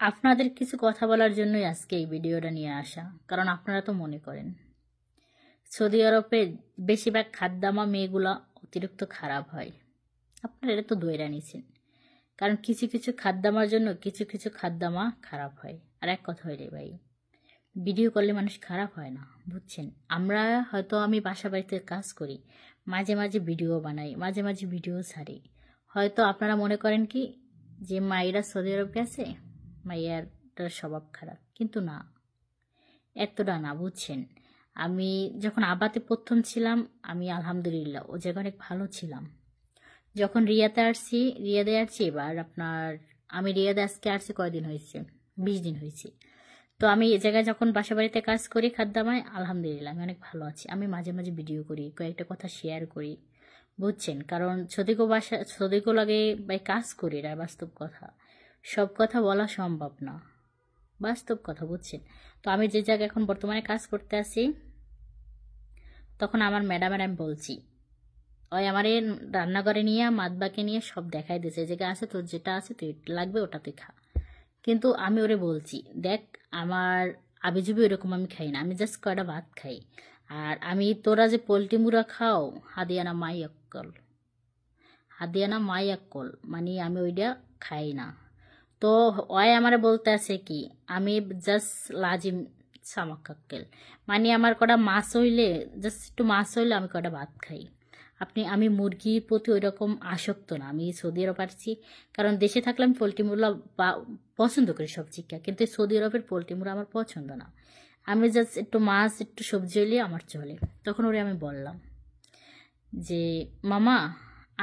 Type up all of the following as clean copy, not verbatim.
আপনাদের কিছু কথা বলার জন্যই আজকে এই ভিডিওটা নিয়ে আসা। কারণ আপনারা তো মনে করেন সৌদি আরবে বেশিরভাগ খাদ্দামা মেয়েগুলা অতিরিক্ত খারাপ হয়। আপনারা এটা তো ধইরা নিছেন। কারণ কিছু কিছু খাদ্দামার জন্য কিছু কিছু খাদ্দামা খারাপ হয়। আর এক কথা হইলে ভাই, ভিডিও করলে মানুষ খারাপ হয় না, বুঝছেন? আমরা হয়তো আমি বাসা বাড়িতে কাজ করি, মাঝে মাঝে ভিডিও বানাই, মাঝে মাঝে ভিডিও ছাড়ি। হয়তো আপনারা মনে করেন কি যে মায়েরা সৌদি আরব গেছে, মাইয়াটার স্বভাব খারাপ, কিন্তু না, এতটা না, বুঝছেন? আমি যখন আবাতে প্রথম ছিলাম, আমি আলহামদুলিল্লাহ ও জায়গায় অনেক ভালো ছিলাম। যখন রিয়াদে আসছি এবার আপনার, আমি রিয়াদে আজকে আসছি কয়দিন হয়েছে, 20 দিন হয়েছে। তো আমি এ জায়গায় যখন বাসা বাড়িতে কাজ করি খাদ্যামায়, আলহামদুলিল্লাহ আমি অনেক ভালো আছি। আমি মাঝে মাঝে ভিডিও করি, কয়েকটা কথা শেয়ার করি, বুঝছেন? কারণ সদিকো লাগে ভাই, কাজ করি, এটা বাস্তব কথা। সব কথা বলা সম্ভব না, বাস্তব কথা, বুঝছেন? তো আমি যে জায়গায় এখন বর্তমানে কাজ করতে আছি, তখন আমার ম্যাডামের আমি বলছি, ওই আমার রান্নাঘরে নিয়ে মাদবাকে নিয়ে সব দেখাই দিয়েছে, এই জায়গায় আছে তোর যেটা আছে তুই লাগবে ওটা তুই খা। কিন্তু আমি ওরে বলছি, দেখ আমার আবিজুবি ওইরকম আমি খাই না, আমি জাস্ট কয়টা ভাত খাই। আর আমি তোরা যে পোলট্রি মুড়া খাও, হাদিয়ানা মাই অক্কল, হাদিয়ানা মাই অক্কল, মানে আমি ওইটা খাই না। তো ওই আমারে বলতে আছে কি, আমি জাস্ট লাজিম সামাক্কাক্কেল, মানে আমার কটা মাছ হইলে, জাস্ট একটু মাছ হইলে আমি কটা ভাত খাই। আমি মুরগির প্রতি ওই রকম আসক্ত না। আমি সৌদি আরব আসছি, কারণ দেশে থাকলে আমি পোলট্রি মুরগা পছন্দ করি সব চিকা, কিন্তু সৌদি আরবের পোলট্রি মুরগা আমার পছন্দ না। আমি জাস্ট একটু মাছ একটু সবজি হইলে আমার চলে। তখন ওরে আমি বললাম যে মামা,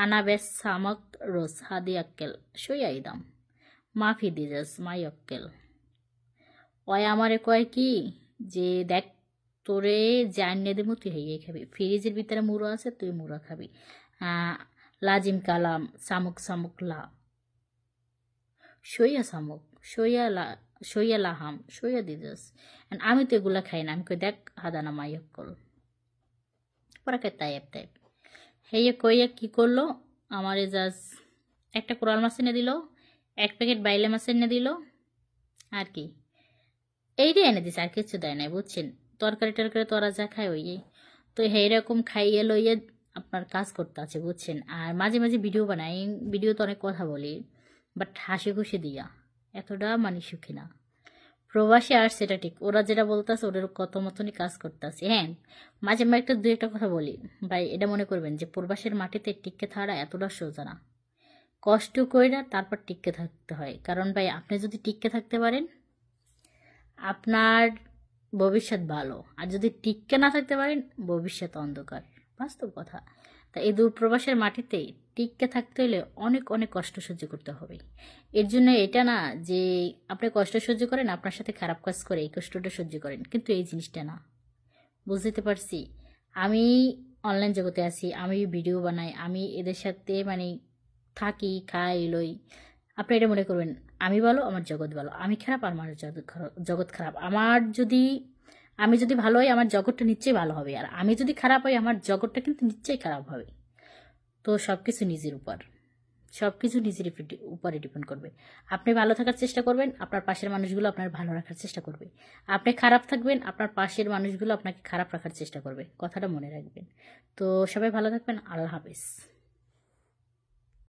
আনা বেশ সামক রোজ হাদি আক্কেল সই দাম মাফি দিজাস মাই অক্কেল। ওই আমারে কয় কি যে দেখ, তোরে জানিয়ে দেবো, তুই হইয়ে খাবি, ফ্রিজের ভিতরে মুড়ো আছে, তুই মুড়ো খাবি। লাজিম কালাম শামুক শামুক লা সইয়া শামুক সইয়া লাহাম সইয়া দিজাস। আমি তো এগুলা খাই না। আমি কই দেখ হাদানা মাই অক্কল, পরে কে তাইব তাইব হেয়ে কইয়া কি করলো, আমারে জাস্ট একটা কোরাল মাছ এনে দিল, এক প্যাকেট বাইলে মাছ এনে দিল, আর কি এইটাই এনে দিছে, আর কিছু দেয় নাই, বুঝছেন? তরকারি টরকারি তোরা যা খায় ওই। তো এইরকম খাইয়ে লইয়ে আপনার কাজ করতে আছে, বুঝছেন? আর মাঝে মাঝে ভিডিও বানাই, ভিডিও তো অনেক কথা বলি, বাট হাসি খুশি দিয়া এতটা মানে সুখী না। প্রবাসী আর সেটা ঠিক, ওরা যেটা বলতেছে ওদের কত মতনই কাজ করতেছে। হ্যাঁ, মাঝে মাঝে একটা দুই একটা কথা বলি ভাই, এটা মনে করবেন যে প্রবাসের মাটিতে টিকে থাকা এতটা সোজা না, কষ্ট কইরা তারপর টিকে থাকতে হয়। কারণ ভাই, আপনি যদি টিকে থাকতে পারেন আপনার ভবিষ্যৎ ভালো, আর যদি টিকে না থাকতে পারেন ভবিষ্যৎ অন্ধকার, বাস্তব কথা। তা এই দূরপ্রবাসের মাটিতে টিকে থাকতে হলে অনেক অনেক কষ্ট সহ্য করতে হবে। এর জন্য এটা না যে আপনি কষ্ট সহ্য করেন, আপনার সাথে খারাপ কাজ করে এই কষ্টটা সহ্য করেন, কিন্তু এই জিনিসটা না। বুঝতে পারছি, আমি অনলাইন জগতে আছি, আমি ভিডিও বানাই, আমি এদের সাথে মানে থাকি, খাই, লই। আপনি এটা মনে করবেন আমি ভালো, আমার জগৎ ভালো, আমি খারাপ, আমার জগৎ খারাপ। আমি যদি ভালো হই, আমার জগৎটা নিশ্চয়ই ভালো হবে, আর আমি যদি খারাপ হই, আমার জগৎটা কিন্তু নিশ্চয়ই খারাপ হবে। তো সবকিছু নিজের উপর, সবকিছু নিজের উপরে ডিপেন্ড করবে। আপনি ভালো থাকার চেষ্টা করবেন, আপনার পাশের মানুষগুলো আপনার ভালো রাখার চেষ্টা করবে। আপনি খারাপ থাকবেন, আপনার পাশের মানুষগুলো আপনাকে খারাপ রাখার চেষ্টা করবে। কথাটা মনে রাখবেন। তো সবাই ভালো থাকবেন। আল্লাহ হাফেজ।